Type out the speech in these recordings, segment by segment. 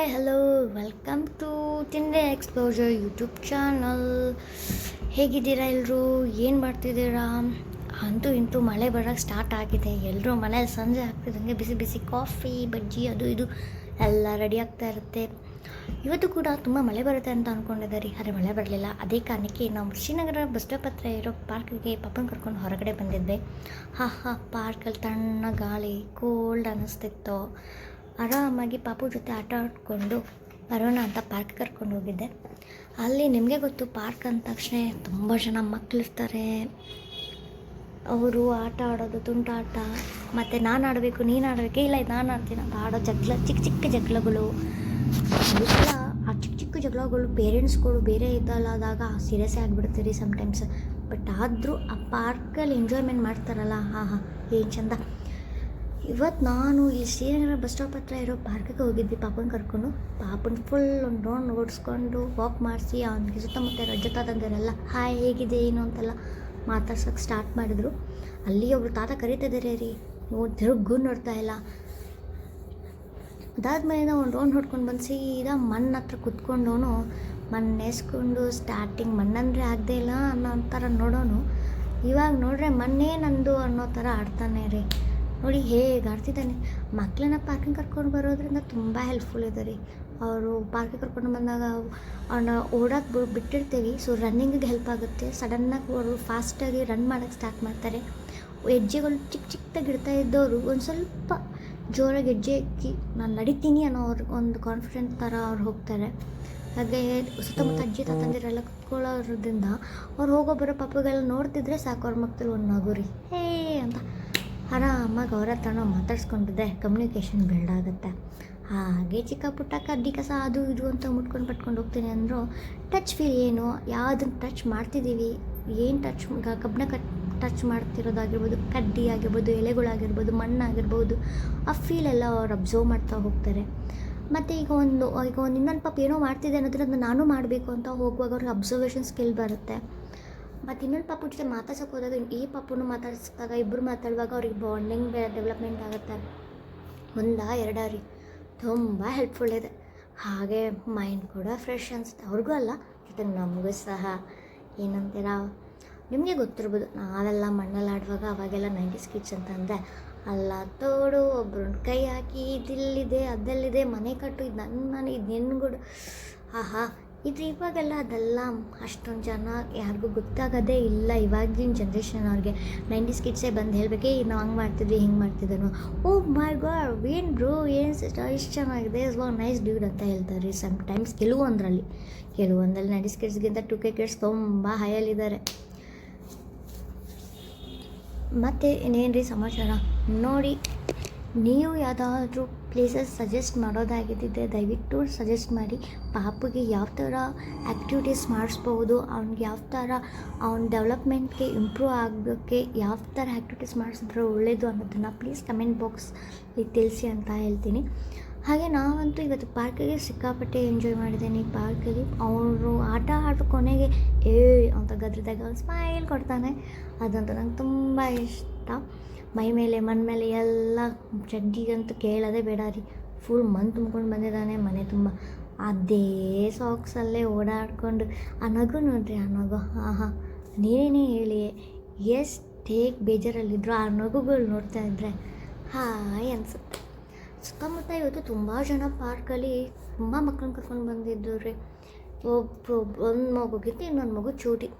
Hi hello welcome to ತಿಂಡೆ ಎಕ್ಸ್ಪ್ಲೋಜರ್ YouTube channel. ಹೇಗಿದ್ದೀರಾ ಎಲ್ಲರೂ? ಏನು ಮಾಡ್ತಿದ್ದೀರಾ? ಅಂತೂ ಇಂತೂ ಮಳೆ ಬರೋಕ್ಕೆ ಸ್ಟಾರ್ಟ್ ಆಗಿದೆ. ಎಲ್ಲರೂ ಮನೇಲಿ ಸಂಜೆ ಆಗ್ತಿದ್ದಂಗೆ ಬಿಸಿ ಬಿಸಿ ಕಾಫಿ ಬಜ್ಜಿ ಅದು ಇದು ಎಲ್ಲ ರೆಡಿ ಆಗ್ತಾ ಇರುತ್ತೆ. ಇವತ್ತು ಕೂಡ ತುಂಬ ಮಳೆ ಬರುತ್ತೆ ಅಂತ ಅಂದ್ಕೊಂಡಿದ್ದಾರೆ, ಆದರೆ ಮಳೆ ಬರಲಿಲ್ಲ. ಅದೇ ಕಾರಣಕ್ಕೆ ನಾವು ಶ್ರೀನಗರ ಬಸ್ ಸ್ಟಾಪ್ ಹತ್ರ ಇರೋ ಪಾರ್ಕಿಗೆ ಪಾಪನ ಕರ್ಕೊಂಡು ಹೊರಗಡೆ ಬಂದಿದ್ದೆ. ಪಾರ್ಕಲ್ಲಿ ತಣ್ಣ ಗಾಳಿ, ಕೋಲ್ಡ್ ಅನ್ನಿಸ್ತಿತ್ತು. ಆರಾಮಾಗಿ ಪಾಪು ಜೊತೆ ಆಟ ಆಡಿಕೊಂಡು ಬರೋಣ ಅಂತ ಪಾರ್ಕ್ ಕರ್ಕೊಂಡು ಹೋಗಿದ್ದೆ. ಅಲ್ಲಿ ನಿಮಗೆ ಗೊತ್ತು, ಪಾರ್ಕ್ ಅಂದ ತಕ್ಷಣ ತುಂಬ ಜನ ಮಕ್ಕಳಿರ್ತಾರೆ. ಅವರು ಆಟ ಆಡೋದು ತುಂಟಾಟ, ಮತ್ತು ನಾನು ಆಡಬೇಕು ನೀನು ಆಡಬೇಕು, ಇಲ್ಲ ನಾನು ಆಡ್ತೀನಿ ಅಂತ ಆಡೋ ಜಗಳ, ಚಿಕ್ಕ ಚಿಕ್ಕ ಜಗಳಗಳು. ಆ ಚಿಕ್ಕ ಚಿಕ್ಕ ಜಗಳಗಳು ಪೇರೆಂಟ್ಸ್ಗಳು ಬೇರೆ ಇದ್ದಲ್ಲಾದಾಗ ಸೀರಿಯಸ್ಸೇ ಆಗಿಬಿಡ್ತೀರಿ ಸಮಟೈಮ್ಸ್. ಬಟ್ ಆದರೂ ಆ ಪಾರ್ಕಲ್ಲಿ ಎಂಜಾಯ್ಮೆಂಟ್ ಮಾಡ್ತಾರಲ್ಲ, ಏನು ಚಂದ. ಇವತ್ತು ನಾನು ಈ ಶ್ರೀನಗರ ಬಸ್ ಸ್ಟಾಪ್ ಹತ್ರ ಇರೋ ಪಾರ್ಕಿಗೆ ಹೋಗಿದ್ದೆ ಪಾಪನ ಕರ್ಕೊಂಡು. ಪಾಪನ ಫುಲ್ ಒಂದು ರೌಂಡ್ ಓಡಿಸ್ಕೊಂಡು ವಾಕ್ ಮಾಡಿಸಿ ಅವನಿಗೆ ಸುತ್ತಮುತ್ತ ಇರೋ ಅಜ್ಜ ತಾತಂದಿರೆಲ್ಲ ಹಾಯ್ ಹೇಗಿದೆ ಏನು ಅಂತೆಲ್ಲ ಮಾತಾಡ್ಸೋಕ್ಕೆ ಸ್ಟಾರ್ಟ್ ಮಾಡಿದ್ರು. ಅಲ್ಲಿ ಒಬ್ರು ತಾತ ಕರೀತಿದ್ದಾರೆ ರೀ, ತಿರುಗು ನೋಡ್ತಾ ಇಲ್ಲ. ಅದಾದ್ಮೇಲೆ ಒಂದು ರೌಂಡ್ ಹೊಡ್ಕೊಂಡು ಬಂದು ಸೀದಾ ಮಣ್ಣು ಹತ್ರ ಕುತ್ಕೊಂಡವನು ಮಣ್ಣೆಸ್ಕೊಂಡು ಸ್ಟಾರ್ಟಿಂಗ್ ಮಣ್ಣಂದರೆ ಆಗದೆ ಇಲ್ಲ ಅನ್ನೋ ಥರ ನೋಡೋನು. ಇವಾಗ ನೋಡ್ರೆ ಮಣ್ಣೇ ನಂದು ಅನ್ನೋ ಥರ ಆಡ್ತಾನೆ ರೀ. ನೋಡಿ ಹೇಗೆ ಆಡ್ತಿದ್ದಾನೆ. ಮಕ್ಕಳನ್ನ ಪಾರ್ಕಿಂಗ್ ಕರ್ಕೊಂಡು ಬರೋದ್ರಿಂದ ತುಂಬ ಹೆಲ್ಪ್ಫುಲ್ ಇದೆ ರೀ. ಅವರು ಪಾರ್ಕಿಗೆ ಕರ್ಕೊಂಡು ಬಂದಾಗ ಅವನ್ನ ಓಡೋಕೆ ಬಿಟ್ಟಿರ್ತೀವಿ, ಸೊ ರನ್ನಿಂಗಿಗೆ ಹೆಲ್ಪ್ ಆಗುತ್ತೆ. ಸಡನ್ನಾಗಿ ಅವರು ಫಾಸ್ಟಾಗಿ ರನ್ ಮಾಡೋಕ್ಕೆ ಸ್ಟಾರ್ಟ್ ಮಾಡ್ತಾರೆ. ಹೆಜ್ಜೆಗಳು ಚಿಕ್ಕ ಚಿಕ್ಕದಾಗಿ ಇಡ್ತಾ ಇದ್ದವರು ಒಂದು ಸ್ವಲ್ಪ ಜೋರಾಗಿ ಹೆಜ್ಜೆ ಇಕ್ಕಿ ನಾನು ನಡಿತೀನಿ ಅನ್ನೋ ಒಂದು ಕಾನ್ಫಿಡೆಂಟ್ ಥರ ಅವ್ರು ಹೋಗ್ತಾರೆ. ಹಾಗೆ ಸುತ್ತಮುತ್ತ ಅಜ್ಜಿ ತಾತಂದಿರೆಲ್ಲ ಕುತ್ಕೊಳ್ಳೋದ್ರಿಂದ ಅವ್ರು ಹೋಗೋ ಬರೋ ಪಾಪುಗೆಲ್ಲ ನೋಡ್ತಿದ್ರೆ ಸಾಕು, ಅವ್ರ ಮಕ್ಕಳು ಒಂದು ನಗು ರೀ ಹೇ ಅಂತ ಆರಾಮಾಗಿ ಅವ್ರ ಹತ್ರ ನಾವು ಮಾತಾಡ್ಸ್ಕೊಂಡಿದ್ದೆ ಕಮ್ಯುನಿಕೇಷನ್ ಬಿಲ್ಡ್ ಆಗುತ್ತೆ. ಹಾಗೆ ಚಿಕ್ಕ ಪುಟ್ಟ ಕಡ್ಡಿ ಕಸ ಅದು ಇದು ಅಂತ ಮುಟ್ಕೊಂಡು ಪಟ್ಕೊಂಡು ಹೋಗ್ತೀನಿ ಅಂದರು. ಟಚ್ ಫೀಲ್ ಏನು, ಯಾವುದನ್ನು ಟಚ್ ಮಾಡ್ತಿದ್ದೀವಿ, ಏನು ಕಬ್ಬನ್ನ ಟಚ್ ಮಾಡ್ತಿರೋದಾಗಿರ್ಬೋದು, ಕಡ್ಡಿ ಆಗಿರ್ಬೋದು, ಎಲೆಗಳಾಗಿರ್ಬೋದು, ಮಣ್ಣಾಗಿರ್ಬೋದು, ಆ ಫೀಲೆಲ್ಲ ಅವ್ರು ಅಬ್ಸರ್ವ್ ಮಾಡ್ತಾ ಹೋಗ್ತಾರೆ. ಮತ್ತು ಈಗ ಒಂದು ಇನ್ನೊಂದು ಪಾಪ ಏನೋ ಮಾಡ್ತಿದೆ ಅನ್ನೋದ್ರಿಂದ ನಾನು ಮಾಡಬೇಕು ಅಂತ ಹೋಗುವಾಗ ಅವ್ರಿಗೆ ಅಬ್ಸರ್ವೇಷನ್ ಸ್ಕಿಲ್ ಬರುತ್ತೆ. ಮತ್ತು ಇನ್ನೊಂದು ಪಾಪು ಜೊತೆ ಮಾತಾಡ್ಸೋಕೆ ಹೋದಾಗ ಈ ಪಾಪುನು ಮಾತಾಡಿಸಿದಾಗ ಇಬ್ಬರು ಮಾತಾಡುವಾಗ ಅವ್ರಿಗೆ ಬಾಂಡಿಂಗ್ ಡೆವಲಪ್ಮೆಂಟ್ ಆಗುತ್ತೆ. ಎರಡಾ ರೀ, ತುಂಬ ಹೆಲ್ಪ್ಫುಲ್ ಇದೆ. ಹಾಗೆ ಮೈಂಡ್ ಕೂಡ ಫ್ರೆಶ್ ಅನಿಸುತ್ತೆ, ಅವ್ರಿಗೂ ಅಲ್ಲ ಜೊತೆ ನಮಗೂ ಸಹ. ಏನಂತೀರ, ನಿಮಗೆ ಗೊತ್ತಿರ್ಬೋದು, ನಾವೆಲ್ಲ ಮಣ್ಣಲ್ಲಿ ಆಡುವಾಗ ಅವಾಗೆಲ್ಲ 90s ಕಿಡ್ಸ್ ಅಂತಂದರೆ ಅಲ್ಲ ತೋಡು, ಒಬ್ಬರು ಕೈ ಹಾಕಿ ಇದಿಲ್ಲಿದೆ ಅದೆಲ್ಲಿದೆ, ಮನೆ ಕಟ್ಟು, ಇದು ನನ್ನ ಮನೆ, ಇದು ನಿನ್ಗೂಡು, ಇದು ಇವಾಗೆಲ್ಲ ಅದೆಲ್ಲ ಅಷ್ಟೊಂದು ಜನ ಯಾರಿಗೂ ಗೊತ್ತಾಗೋದೇ ಇಲ್ಲ. ಇವಾಗಿನ ಜನ್ರೇಷನ್ ಅವ್ರಿಗೆ 90s ಕಿಡ್ಸೇ ಬಂದು ಹೇಳಬೇಕೇ ನಾವು ಹಂಗೆ ಮಾಡ್ತಿದ್ವಿ ಹಿಂಗೆ ಮಾಡ್ತಿದ್ದನು. ಓ ಮೈ ಗಾಡ್ ಏನು ಬ್ರೋ, ಏನು ಸಿಸ್ಟರ್ ಇಷ್ಟು ಚೆನ್ನಾಗಿದೆ, ಇಸ್ ವಾಟ್ ನೈಸ್ ಡ್ಯೂಡ್ ಅಂತ ಹೇಳ್ತಾರೆ ಸಮ್ಟೈಮ್ಸ್. ಕೆಲವೊಂದರಲ್ಲಿ 90s ಕಿಡ್ಸ್ಗಿಂತ 2K ಕಿಡ್ಸ್ ತುಂಬ ಹೈಯಲ್ಲಿದ್ದಾರೆ. ಮತ್ತು ಇನ್ನೇನು ರೀ ಸಮಾಚಾರ ನೋಡಿ, ನೀವು ಯಾವುದಾದ್ರೂ ಪ್ಲೇಸಸ್ ಸಜೆಸ್ಟ್ ಮಾಡೋದಾಗಿದ್ದಿದ್ದರೆ ದಯವಿಟ್ಟು ಸಜೆಸ್ಟ್ ಮಾಡಿ. ಪಾಪುಗೆ ಯಾವ ಥರ ಆ್ಯಕ್ಟಿವಿಟೀಸ್ ಮಾಡಿಸ್ಬೋದು, ಅವ್ನಿಗೆ ಯಾವ ಥರ ಅವ್ನ ಡೆವಲಪ್ಮೆಂಟ್ಗೆ ಇಂಪ್ರೂವ್ ಆಗೋಕ್ಕೆ ಯಾವ ಥರ ಆ್ಯಕ್ಟಿವಿಟೀಸ್ ಮಾಡಿಸಿದ್ರೆ ಒಳ್ಳೆಯದು ಅನ್ನೋದನ್ನು ಪ್ಲೀಸ್ ಕಮೆಂಟ್ ಬಾಕ್ಸಲ್ಲಿ ತಿಳಿಸಿ ಅಂತ ಹೇಳ್ತೀನಿ. ಹಾಗೆ ನಾವಂತೂ ಇವತ್ತು ಪಾರ್ಕಿಗೆ ಸಿಕ್ಕಾಪಟ್ಟೆ ಎಂಜಾಯ್ ಮಾಡಿದ್ದೀನಿ. ಪಾರ್ಕಲ್ಲಿ ಅವರು ಆಟ ಆಡೋ ಕೊನೆಗೆ ಅಂತ ಗದ್ರದಾಗ ಸ್ಮೈಲ್ ಕೊಡ್ತಾನೆ, ಅದಂತೂ ನಂಗೆ ತುಂಬ ಇಷ್ಟ. ಮೈ ಮೇಲೆ ಮಣ್ಣು ಮೇಲೆ ಎಲ್ಲ ಚಡ್ಡಿಗಂತೂ ಕೇಳೋದೇ ಬೇಡ ರೀ, ಫುಲ್ ಮಣ್ಣು ತುಂಬ್ಕೊಂಡು ಬಂದಿದ್ದಾನೆ ಮನೆ ತುಂಬ. ಅದೇ ಸಾಕ್ಸಲ್ಲೇ ಓಡಾಡಿಕೊಂಡು ಆ ನಗು ನೋಡ್ರಿ, ಆ ನಗು ನೀನೇ ಹೇಳಿ ಎಷ್ಟೇ ಬೇಜಾರಲ್ಲಿದ್ದರೂ ಆ ನಗುಗಳು ನೋಡ್ತಾ ಇದ್ದರೆ ಹಾಯ್ ಅನಿಸುತ್ತೆ. ಸುತ್ತಮುತ್ತ ಇವತ್ತು ತುಂಬ ಜನ ಪಾರ್ಕಲ್ಲಿ ತುಂಬ ಮಕ್ಕಳನ್ನ ಕರ್ಕೊಂಡು ಬಂದಿದ್ದು ರೀ. ಒಂದು ಮಗುಗಿಂತ ಇನ್ನೊಂದು ಮಗು ಚೂಟಿ.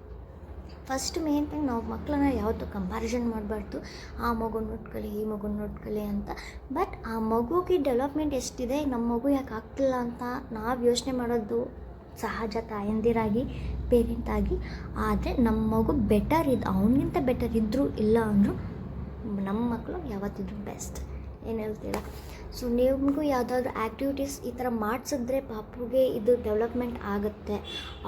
ಫಸ್ಟ್ ಮೇನ್ ಥಿಂಗ್, ನಾವು ಮಕ್ಕಳನ್ನ ಯಾವತ್ತೂ ಕಂಪ್ಯಾರಿಸನ್ ಮಾಡಬಾರ್ದು, ಆ ಮಗು ನೋಡ್ಕೊಳ್ಳಿ ಈ ಮಗು ನೋಡ್ಕೊಳ್ಳಿ ಅಂತ. ಬಟ್ ಆ ಮಗುಗೆ ಡೆವಲಪ್ಮೆಂಟ್ ಎಷ್ಟಿದೆ, ನಮ್ಮ ಮಗು ಯಾಕೆ ಆಗ್ತಿಲ್ಲ ಅಂತ ನಾವು ಯೋಚನೆ ಮಾಡೋದು ಸಹಜ, ತಾಯಂದಿರಾಗಿ ಪೇರೆಂಟಾಗಿ. ಆದರೆ ನಮ್ಮ ಮಗು ಅವನಿಗಿಂತ ಬೆಟರ್ ಇದ್ದರೂ ಇಲ್ಲ ಅಂದರೂ ನಮ್ಮ ಮಕ್ಕಳು ಯಾವತ್ತಿದ್ರೂ ಬೆಸ್ಟ್. ಏನು ಹೇಳ್ತೀರಾ? ಸೊ ನಿಮಗೂ ಯಾವುದಾದ್ರೂ ಆ್ಯಕ್ಟಿವಿಟೀಸ್ ಈ ಥರ ಮಾಡಿಸಿದ್ರೆ ಪಾಪುಗೆ ಇದು ಡೆವಲಪ್ಮೆಂಟ್ ಆಗುತ್ತೆ,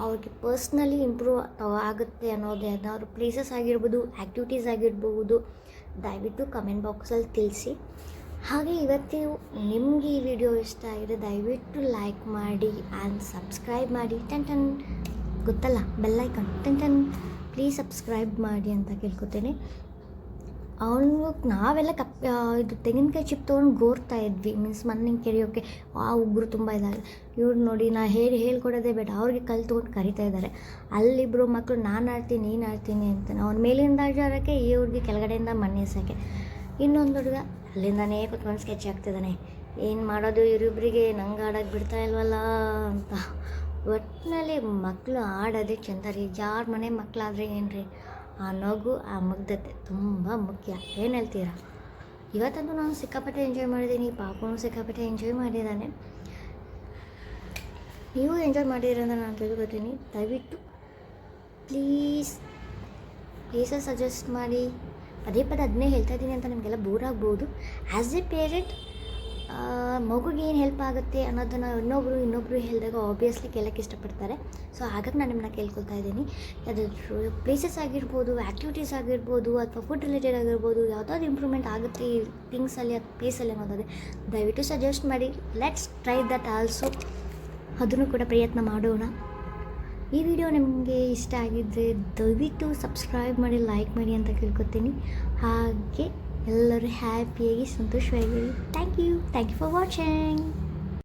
ಅವ್ರಿಗೆ ಪರ್ಸ್ನಲಿ ಇಂಪ್ರೂವ್ ಆಗುತ್ತೆ ಅನ್ನೋದು ಯಾವ್ದಾದ್ರು ಪ್ಲೇಸಸ್ ಆಗಿರ್ಬೋದು, ಆ್ಯಕ್ಟಿವಿಟೀಸ್ ಆಗಿರ್ಬೋದು, ದಯವಿಟ್ಟು ಕಮೆಂಟ್ ಬಾಕ್ಸಲ್ಲಿ ತಿಳಿಸಿ. ಹಾಗೆ ಇವತ್ತು ನಿಮಗೆ ಈ ವಿಡಿಯೋ ಇಷ್ಟ ಆಗಿದೆ ದಯವಿಟ್ಟು ಲೈಕ್ ಮಾಡಿ ಆ್ಯಂಡ್ ಸಬ್ಸ್ಕ್ರೈಬ್ ಮಾಡಿ. ಟೆನ್ ಗೊತ್ತಲ್ಲ ಬೆಲ್ಲೈಕನ್, ಪ್ಲೀಸ್ ಸಬ್ಸ್ಕ್ರೈಬ್ ಮಾಡಿ ಅಂತ ಕೇಳ್ಕೊತೀನಿ. ಅವನು ನಾವೆಲ್ಲ ಇದು ತೆಂಗಿನಕಾಯಿ ಚಿಪ್ ತೊಗೊಂಡು ಗೋರ್ತಾ ಇದ್ವಿ, ಮೀನ್ಸ್ ಮಣ್ಣಿನ ಕೆರೆಯೋಕ್ಕೆ. ಆ ಉಗುರು ತುಂಬ ಇದಾಗಿದೆ. ಇವ್ರು ನೋಡಿ, ನಾ ಹೇಳ್ಕೊಡೋದೇ ಬೇಡ, ಅವ್ರಿಗೆ ಕಲ್ಲು ತೊಗೊಂಡು ಕರಿತಾ ಇದ್ದಾರೆ. ಅಲ್ಲಿಬ್ಬರು ಮಕ್ಕಳು ನಾನು ಆಡ್ತೀನಿ ನೀನು ಆಡ್ತೀನಿ ಅಂತಾನೆ. ಅವ್ನ ಮೇಲಿಂದ ಜಾರಕ್ಕೆ ಇವ್ರಿಗೆ ಕೆಳಗಡೆಯಿಂದ ಮಣ್ಣು ಎಸೋಕ್ಕೆ. ಇನ್ನೊಂದು ಹುಡುಗ ಅಲ್ಲಿಂದನೇ ಕುತ್ಕೊಂಡು ಸ್ಕೆಚ್ ಆಗ್ತಿದ್ದಾನೆ. ಏನು ಮಾಡೋದು ಇವರಿಬ್ಬರಿಗೆ, ನಂಗೆ ಆಡೋಕ್ಕೆ ಬಿಡ್ತಾ ಇಲ್ವಲ್ಲ ಅಂತ. ಒಟ್ಟಿನಲ್ಲಿ ಮಕ್ಕಳು ಆಡೋದೇ ಚಂದ ರೀ. ಯಾರ ಮನೆ ಮಕ್ಕಳಾದರೆ ಏನು ರೀ, ಆ ನಗು, ಆ ಮುಗ್ಧತೆ ತುಂಬ ಮುಖ್ಯ. ಏನು ಹೇಳ್ತೀರಾ? ಇವತ್ತಂತೂ ನಾನು ಸಿಕ್ಕಾಪಟ್ಟೆ ಎಂಜಾಯ್ ಮಾಡಿದ್ದೀನಿ, ಪಾಪನೂ ಸಿಕ್ಕಾಪಟ್ಟೆ ಎಂಜಾಯ್ ಮಾಡಿದ್ದಾನೆ. ನೀವು ಎಂಜಾಯ್ ಮಾಡಿದ್ದೀರಂತ ನಾನು ತಿಳ್ಕೊತೀನಿ. ದಯವಿಟ್ಟು ಪ್ಲೀಸ್ ಸಜೆಸ್ಟ್ ಮಾಡಿ. ಪದೇ ಅದನ್ನೇ ಹೇಳ್ತಾ ಇದ್ದೀನಿ ಅಂತ ನಿಮಗೆಲ್ಲ ಬೋರ್ ಆಗ್ಬೋದು. ಆ್ಯಸ್ ಎ ಪೇರೆಂಟ್ ಮಗುಗೆ ಏನು ಹೆಲ್ಪ್ ಆಗುತ್ತೆ ಅನ್ನೋದನ್ನು ಇನ್ನೊಬ್ಬರು ಹೇಳಿದಾಗ ಆಬ್ವಿಯಸ್ಲಿ ಕೇಳೋಕ್ಕೆ ಇಷ್ಟಪಡ್ತಾರೆ. ಸೊ ಹಾಗಾಗಿ ನಾನು ನಿಮ್ಮನ್ನ ಕೇಳ್ಕೊಳ್ತಾ ಇದ್ದೀನಿ. ಯಾವುದಾದ್ರೂ ಪ್ಲೇಸಸ್ ಆಗಿರ್ಬೋದು, ಆ್ಯಕ್ಟಿವಿಟೀಸ್ ಆಗಿರ್ಬೋದು, ಅಥವಾ ಫುಡ್ ರಿಲೇಟೆಡ್ ಆಗಿರ್ಬೋದು, ಯಾವುದಾದ್ರು ಇಂಪ್ರೂವ್ಮೆಂಟ್ ಆಗುತ್ತೆ ಈ ಥಿಂಗ್ಸಲ್ಲಿ ಅಥವಾ ಪ್ಲೇಸಲ್ಲಿ ಅನ್ನೋದಾದರೆ ದಯವಿಟ್ಟು ಸಜೆಸ್ಟ್ ಮಾಡಿ. Let's try that also. ಅದನ್ನು ಕೂಡ ಪ್ರಯತ್ನ ಮಾಡೋಣ. ಈ ವಿಡಿಯೋ ನಿಮಗೆ ಇಷ್ಟ ಆಗಿದ್ದರೆ ದಯವಿಟ್ಟು ಸಬ್ಸ್ಕ್ರೈಬ್ ಮಾಡಿ, ಲೈಕ್ ಮಾಡಿ ಅಂತ ಕೇಳ್ಕೊತೀನಿ. ಹಾಗೆ ಎಲ್ಲರೂ ಹ್ಯಾಪಿಯಾಗಿ ಸಂತೋಷವಾಗಿರಿ. Thank you for watching.